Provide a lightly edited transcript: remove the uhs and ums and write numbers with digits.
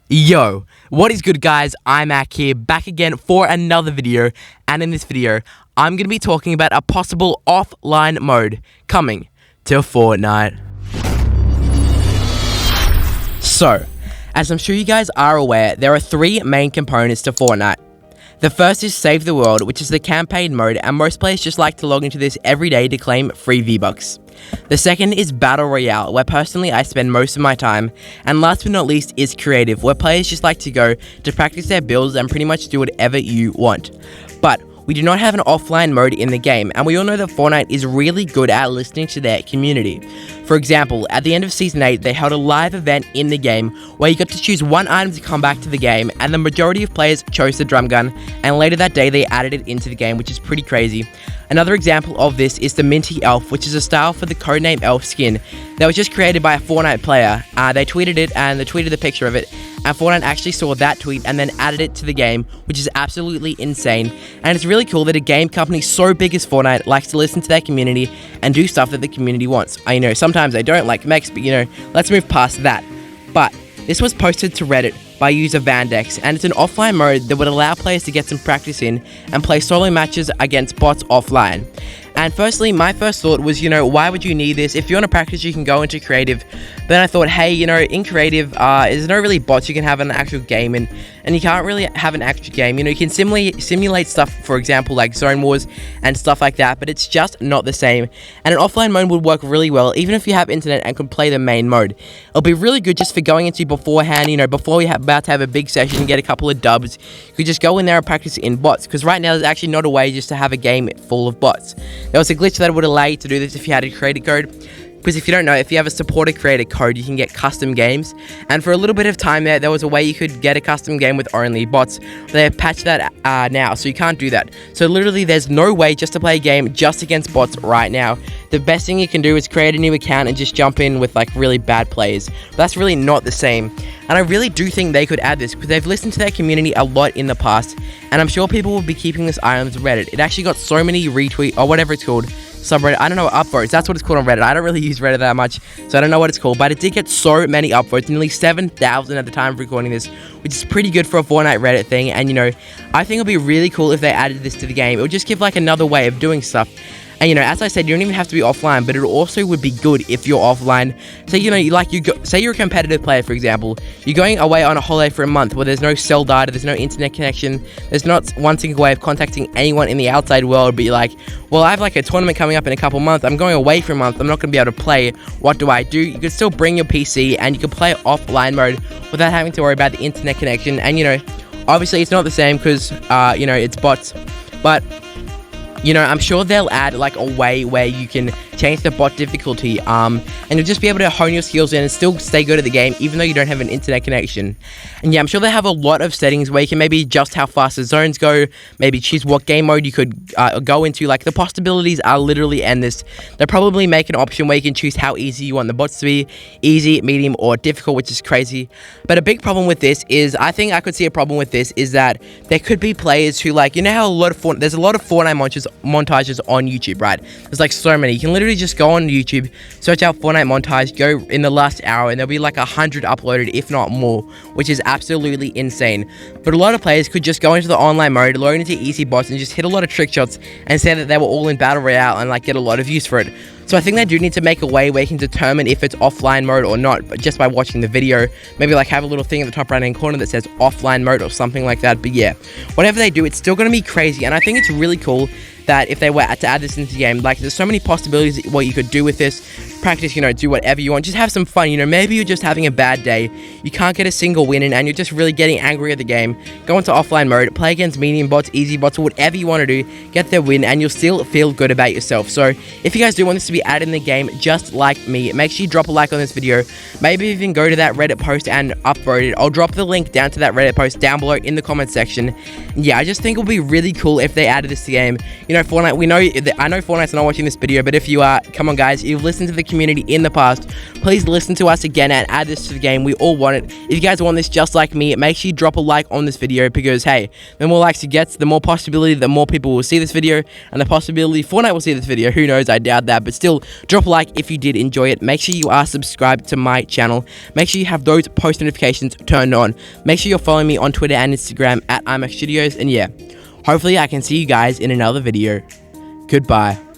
Yo, what is good guys? I'm Ak here, back again for another video, and in this video, I'm going to be talking about a possible offline mode coming to Fortnite. So, as I'm sure you guys are aware, there are three main components to Fortnite. The first is Save the World, which is the campaign mode, and most players just like to log into this every day to claim free V-Bucks. The second is Battle Royale, where personally I spend most of my time, and last but not least is Creative, where players just like to go to practice their builds and pretty much do whatever you want. But we do not have an offline mode in the game, and we all know that Fortnite is really good at listening to their community. For example, at the end of Season 8, they held a live event in the game where you got to choose one item to come back to the game, and the majority of players chose the drum gun, and later that day they added it into the game, which is pretty crazy. Another example of this is the Minty Elf, which is a style for the codename Elf skin that was just created by a Fortnite player. They tweeted it, and they tweeted the picture of it, and Fortnite actually saw that tweet and then added it to the game, which is absolutely insane. And it's really cool that a game company so big as Fortnite likes to listen to their community and do stuff that the community wants. I know sometimes they don't like mechs, but let's move past that. But this was posted to Reddit by user Vandex, and it's an offline mode that would allow players to get some practice in and play solo matches against bots offline. And firstly, my first thought was, why would you need this? If you want to practice, you can go into Creative. Then I thought, hey, in Creative, there's no really bots you can have an actual game in, and you can't really have an actual game. You can simulate stuff, for example, like Zone Wars and stuff like that, but it's just not the same. And an offline mode would work really well, even if you have internet and can play the main mode. It'll be really good just for going into beforehand, before you're about to have a big session and get a couple of dubs. You could just go in there and practice in bots, because right now there's actually not a way just to have a game full of bots. There was a glitch that would allow you to do this if you had a creator code. Because if you don't know, if you have a supported creator code, you can get custom games. And for a little bit of time there was a way you could get a custom game with only bots. They have patched that now, so you can't do that. So literally, there's no way just to play a game just against bots right now. The best thing you can do is create a new account and just jump in with really bad players. But that's really not the same. And I really do think they could add this, because they've listened to their community a lot in the past. And I'm sure people will be keeping this eye on Reddit. It actually got so many retweets, or whatever it's called, subreddit, I don't know, upvotes, that's what it's called on Reddit. I don't really use Reddit that much, so I don't know what it's called, but it did get so many upvotes, nearly 7,000 at the time of recording this, which is pretty good for a Fortnite Reddit thing. And I think it'll be really cool if they added this to the game. It would just give another way of doing stuff. And as I said, you don't even have to be offline, but it also would be good if you're offline. So say you're a competitive player, for example, you're going away on a holiday for a month where there's no cell data, there's no internet connection, there's not one single way of contacting anyone in the outside world, but you're like, well, I have a tournament coming up in a couple months, I'm going away for a month, I'm not going to be able to play, what do I do? You can still bring your PC and you can play offline mode without having to worry about the internet connection. And obviously it's not the same because it's bots, but I'm sure they'll add a way where you can change the bot difficulty, and you'll just be able to hone your skills in and still stay good at the game, even though you don't have an internet connection. And yeah, I'm sure they have a lot of settings where you can maybe adjust how fast the zones go, maybe choose what game mode you could go into. The possibilities are literally endless. They'll probably make an option where you can choose how easy you want the bots to be, easy, medium, or difficult, which is crazy. But a big problem with this is, I think I could see a problem with this, is that there could be players who how there's a lot of Fortnite montages on YouTube, right? There's so many. You can literally just go on YouTube, search out Fortnite montage, go in the last hour, and there'll be 100 uploaded, if not more, which is absolutely insane. But a lot of players could just go into the online mode, log into easy bots, and just hit a lot of trick shots and say that they were all in Battle Royale and get a lot of use for it. So I think they do need to make a way where you can determine if it's offline mode or not, but just by watching the video. Maybe have a little thing in the top right hand corner that says offline mode or something like that. But yeah, whatever they do, it's still going to be crazy. And I think it's really cool that if they were to add this into the game, there's so many possibilities what you could do with this. Practice, do whatever you want, just have some fun. Maybe you're just having a bad day, you can't get a single win in, and you're just really getting angry at the game. Go into offline mode, play against medium bots, easy bots, or whatever you want to do, get their win, and you'll still feel good about yourself. So if you guys do want this to be added in the game, just like me, make sure you drop a like on this video. Maybe even go to that Reddit post and upvote it. I'll drop the link down to that Reddit post down below in the comment section. Yeah, I just think it would be really cool if they added this to the game. Fortnite, I know Fortnite's not watching this video, but if you are, come on guys, you've listened to the community in the past, please listen to us again and add this to the game. We all want it. If you guys want this just like me, make sure you drop a like on this video, because hey, the more likes it gets, the more possibility that more people will see this video, and the possibility Fortnite will see this video. Who knows? I doubt that, but still, drop a like if you did enjoy it. Make sure you are subscribed to my channel. Make sure you have those post notifications turned on. Make sure you're following me on Twitter and Instagram at IMAX Studios, and yeah, hopefully I can see you guys in another video. Goodbye.